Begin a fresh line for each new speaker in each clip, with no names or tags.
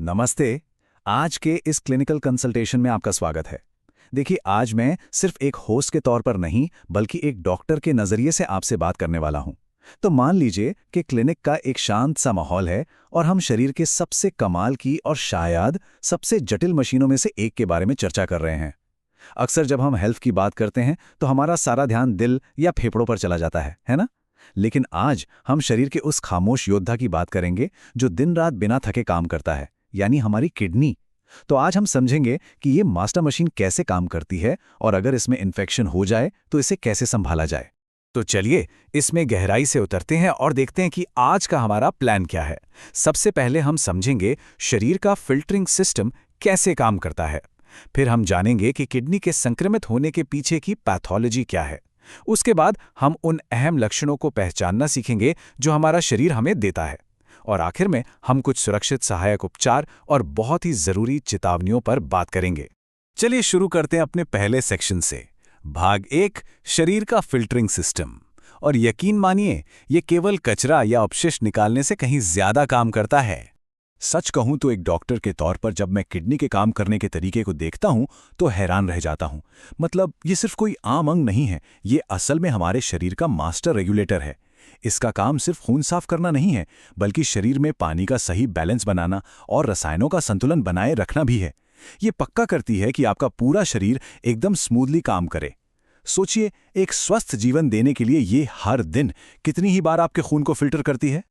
नमस्ते। आज के इस क्लिनिकल कंसल्टेशन में आपका स्वागत है। देखिए, आज मैं सिर्फ एक होस्ट के तौर पर नहीं बल्कि एक डॉक्टर के नज़रिए से आपसे बात करने वाला हूं। तो मान लीजिए कि क्लिनिक का एक शांत सा माहौल है और हम शरीर के सबसे कमाल की और शायद सबसे जटिल मशीनों में से एक के बारे में चर्चा कर रहे हैं। अक्सर जब हम हेल्थ की बात करते हैं तो हमारा सारा ध्यान दिल या फेफड़ों पर चला जाता है ना? लेकिन आज हम शरीर के उस खामोश योद्धा की बात करेंगे जो दिन रात बिना थके काम करता है, यानी हमारी किडनी। तो आज हम समझेंगे कि ये मास्टर मशीन कैसे काम करती है और अगर इसमें इन्फेक्शन हो जाए तो इसे कैसे संभाला जाए। तो चलिए इसमें गहराई से उतरते हैं और देखते हैं कि आज का हमारा प्लान क्या है। सबसे पहले हम समझेंगे शरीर का फिल्टरिंग सिस्टम कैसे काम करता है। फिर हम जानेंगे कि किडनी के संक्रमित होने के पीछे की पैथोलॉजी क्या है। उसके बाद हम उन अहम लक्षणों को पहचानना सीखेंगे जो हमारा शरीर हमें देता है। और आखिर में हम कुछ सुरक्षित सहायक उपचार और बहुत ही जरूरी चेतावनियों पर बात करेंगे। चलिए शुरू करते हैं अपने पहले सेक्शन से। भाग 1, शरीर का फिल्टरिंग सिस्टम। और यकीन मानिए, ये केवल कचरा या अपशिष्ट निकालने से कहीं ज्यादा काम करता है। सच कहूं तो एक डॉक्टर के तौर पर जब मैं किडनी के काम करने के तरीके को देखता हूं तो हैरान रह जाता हूं। मतलब ये सिर्फ कोई आम अंग नहीं है, ये असल में हमारे शरीर का मास्टर रेगुलेटर है। इसका काम सिर्फ खून साफ करना नहीं है, बल्कि शरीर में पानी का सही बैलेंस बनाना और रसायनों का संतुलन बनाए रखना भी है। ये पक्का करती है कि आपका पूरा शरीर एकदम स्मूथली काम करे। सोचिए, एक स्वस्थ जीवन देने के लिए ये हर दिन कितनी ही बार आपके खून को फिल्टर करती है।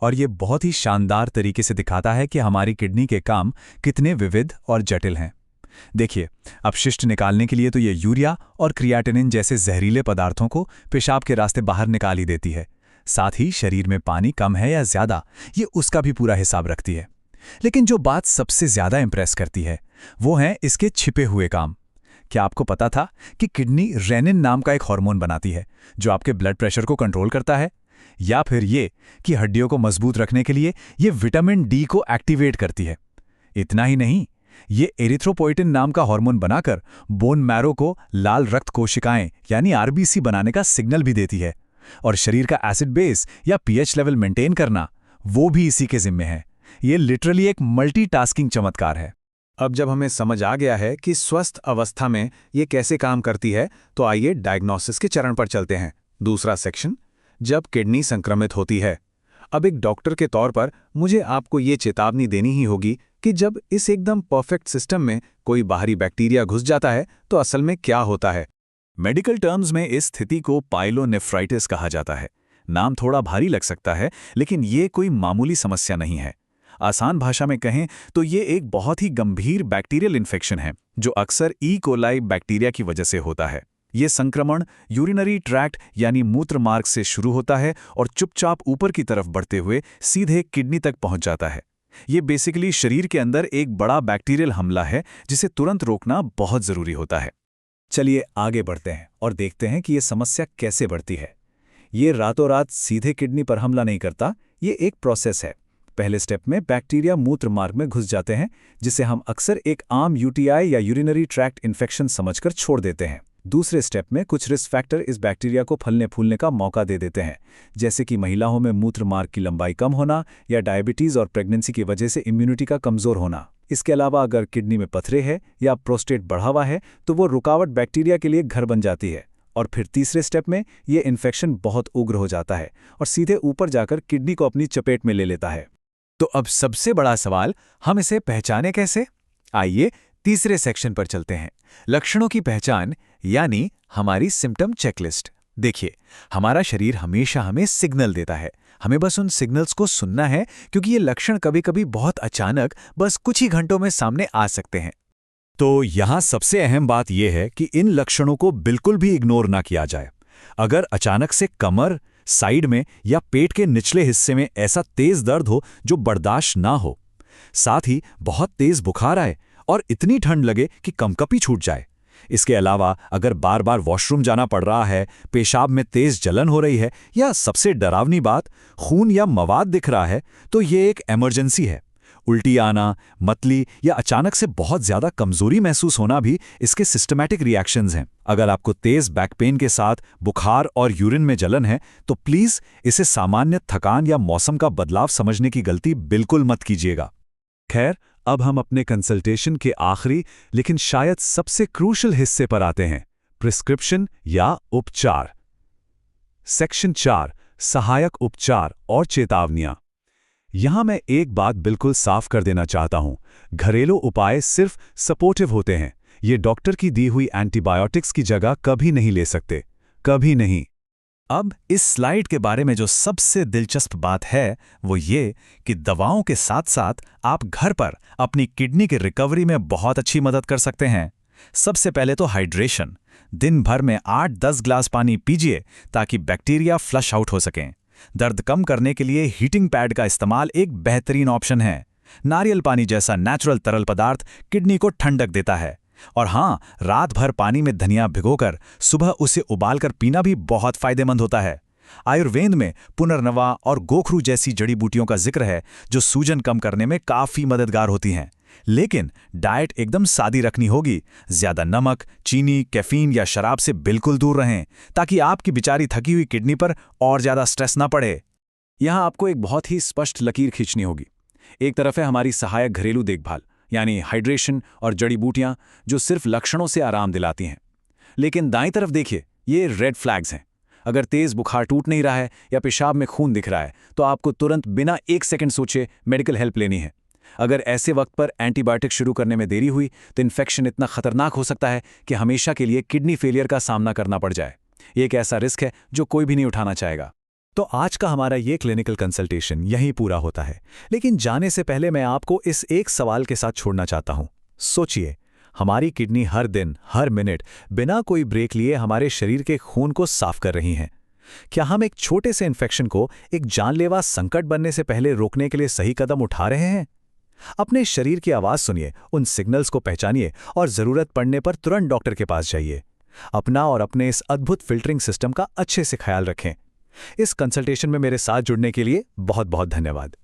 और ये बहुत ही शानदार तरीके से दिखाता है कि हमारी किडनी के काम कितने विविध और जटिल हैं। देखिए, अपशिष्ट निकालने के लिए तो ये यूरिया और क्रिएटिनिन जैसे जहरीले पदार्थों को पेशाब के रास्ते बाहर निकाल ही देती है। साथ ही शरीर में पानी कम है या ज्यादा, ये उसका भी पूरा हिसाब रखती है। लेकिन जो बात सबसे ज्यादा इंप्रेस करती है वो है इसके छिपे हुए काम। क्या आपको पता था कि किडनी रेनिन नाम का एक हार्मोन बनाती है जो आपके ब्लड प्रेशर को कंट्रोल करता है? या फिर ये कि हड्डियों को मजबूत रखने के लिए ये विटामिन डी को एक्टिवेट करती है। इतना ही नहीं, ये एरिथ्रोपोइटिन नाम का हार्मोन बनाकर बोन मैरो को लाल रक्त कोशिकाएं यानी आरबीसी बनाने का सिग्नल भी देती है। और शरीर का एसिड बेस या पीएच लेवल मेंटेन करना वो भी इसी के जिम्मे है। ये लिटरली एक मल्टीटास्किंग चमत्कार है। अब जब हमें समझ आ गया है कि स्वस्थ अवस्था में ये कैसे काम करती है, तो आइए डायग्नोसिस के चरण पर चलते हैं। दूसरा सेक्शन, जब किडनी संक्रमित होती है। अब एक डॉक्टर के तौर पर मुझे आपको ये चेतावनी देनी ही होगी कि जब इस एकदम परफेक्ट सिस्टम में कोई बाहरी बैक्टीरिया घुस जाता है तो असल में क्या होता है। मेडिकल टर्म्स में इस स्थिति को पाइलोनेफ्राइटिस कहा जाता है। नाम थोड़ा भारी लग सकता है, लेकिन ये कोई मामूली समस्या नहीं है। आसान भाषा में कहें तो ये एक बहुत ही गंभीर बैक्टीरियल इन्फेक्शन है जो अक्सर ई कोलाई बैक्टीरिया की वजह से होता है। ये संक्रमण यूरिनरी ट्रैक्ट यानी मूत्र मार्ग से शुरू होता है और चुपचाप ऊपर की तरफ बढ़ते हुए सीधे किडनी तक पहुंच जाता है। ये बेसिकली शरीर के अंदर एक बड़ा बैक्टीरियल हमला है जिसे तुरंत रोकना बहुत जरूरी होता है। चलिए आगे बढ़ते हैं और देखते हैं कि ये समस्या कैसे बढ़ती है। ये रातों रात सीधे किडनी पर हमला नहीं करता, ये एक प्रोसेस है। पहले स्टेप में बैक्टीरिया मूत्र मार्ग में घुस जाते हैं, जिसे हम अक्सर एक आम यूटीआई या यूरिनरी ट्रैक्ट इन्फेक्शन समझकर छोड़ देते हैं। दूसरे स्टेप में कुछ रिस्क फैक्टर इस बैक्टीरिया को फलने फूलने का मौका दे देते हैं, जैसे कि महिलाओं में मूत्र मार्ग की लंबाई कम होना या डायबिटीज और प्रेगनेंसी की वजह से इम्यूनिटी का कमजोर होना। इसके अलावा अगर किडनी में पथरे है या प्रोस्टेट बढ़ा हुआ है तो वो रुकावट बैक्टीरिया के लिए घर बन जाती है। और फिर तीसरे स्टेप में ये इन्फेक्शन बहुत उग्र हो जाता है और सीधे ऊपर जाकर किडनी को अपनी चपेट में ले लेता है। तो अब सबसे बड़ा सवाल, हम इसे पहचाने कैसे? आइए तीसरे सेक्शन पर चलते हैं, लक्षणों की पहचान यानी हमारी सिम्टम चेकलिस्ट। देखिए, हमारा शरीर हमेशा हमें सिग्नल देता है, हमें बस उन सिग्नल्स को सुनना है, क्योंकि ये लक्षण कभी कभी बहुत अचानक बस कुछ ही घंटों में सामने आ सकते हैं। तो यहाँ सबसे अहम बात यह है कि इन लक्षणों को बिल्कुल भी इग्नोर ना किया जाए। अगर अचानक से कमर, साइड में या पेट के निचले हिस्से में ऐसा तेज दर्द हो जो बर्दाश्त ना हो, साथ ही बहुत तेज बुखार आए और इतनी ठंड लगे कि कंपकपी छूट जाए, इसके अलावा अगर बार बार वॉशरूम जाना पड़ रहा है, पेशाब में तेज जलन हो रही है या सबसे डरावनी बात खून या मवाद दिख रहा है, तो ये एक इमरजेंसी है। उल्टी आना, मतली या अचानक से बहुत ज्यादा कमजोरी महसूस होना भी इसके सिस्टमैटिक रिएक्शंस हैं। अगर आपको तेज बैक पेन के साथ बुखार और यूरिन में जलन है तो प्लीज इसे सामान्य थकान या मौसम का बदलाव समझने की गलती बिल्कुल मत कीजिएगा। खैर, अब हम अपने कंसल्टेशन के आखिरी लेकिन शायद सबसे क्रूशल हिस्से पर आते हैं, प्रिस्क्रिप्शन या उपचार। सेक्शन 4, सहायक उपचार और चेतावनियां। यहां मैं एक बात बिल्कुल साफ कर देना चाहता हूं, घरेलू उपाय सिर्फ सपोर्टिव होते हैं। ये डॉक्टर की दी हुई एंटीबायोटिक्स की जगह कभी नहीं ले सकते, कभी नहीं। अब इस स्लाइड के बारे में जो सबसे दिलचस्प बात है वो ये कि दवाओं के साथ साथ आप घर पर अपनी किडनी की रिकवरी में बहुत अच्छी मदद कर सकते हैं। सबसे पहले तो हाइड्रेशन। दिन भर में 8-10 ग्लास पानी पीजिए ताकि बैक्टीरिया फ्लश आउट हो सकें। दर्द कम करने के लिए हीटिंग पैड का इस्तेमाल एक बेहतरीन ऑप्शन है। नारियल पानी जैसा नेचुरल तरल पदार्थ किडनी को ठंडक देता है। और हाँ, रात भर पानी में धनिया भिगोकर सुबह उसे उबालकर पीना भी बहुत फायदेमंद होता है। आयुर्वेद में पुनर्नवा और गोखरू जैसी जड़ी बूटियों का जिक्र है जो सूजन कम करने में काफी मददगार होती हैं। लेकिन डाइट एकदम सादी रखनी होगी। ज्यादा नमक, चीनी, कैफीन या शराब से बिल्कुल दूर रहें ताकि आपकी बेचारी थकी हुई किडनी पर और ज्यादा स्ट्रेस ना पड़े। यहां आपको एक बहुत ही स्पष्ट लकीर खींचनी होगी। एक तरफ है हमारी सहायक घरेलू देखभाल यानी हाइड्रेशन और जड़ी बूटियां जो सिर्फ लक्षणों से आराम दिलाती हैं। लेकिन दाईं तरफ देखिए, ये रेड फ्लैग्स हैं। अगर तेज बुखार टूट नहीं रहा है या पेशाब में खून दिख रहा है तो आपको तुरंत बिना 1 सेकंड सोचे मेडिकल हेल्प लेनी है। अगर ऐसे वक्त पर एंटीबायोटिक शुरू करने में देरी हुई तो इन्फेक्शन इतना खतरनाक हो सकता है कि हमेशा के लिए किडनी फेलियर का सामना करना पड़ जाए। ये एक ऐसा रिस्क है जो कोई भी नहीं उठाना चाहेगा। तो आज का हमारा ये क्लिनिकल कंसल्टेशन यहीं पूरा होता है। लेकिन जाने से पहले मैं आपको इस एक सवाल के साथ छोड़ना चाहता हूं। सोचिए, हमारी किडनी हर दिन, हर मिनट बिना कोई ब्रेक लिए हमारे शरीर के खून को साफ कर रही हैं। क्या हम एक छोटे से इन्फेक्शन को एक जानलेवा संकट बनने से पहले रोकने के लिए सही कदम उठा रहे हैं? अपने शरीर की आवाज सुनिए, उन सिग्नल्स को पहचानिए और जरूरत पड़ने पर तुरंत डॉक्टर के पास जाइए। अपना और अपने इस अद्भुत फिल्टरिंग सिस्टम का अच्छे से ख्याल रखें। इस कंसल्टेशन में मेरे साथ जुड़ने के लिए बहुत बहुत धन्यवाद।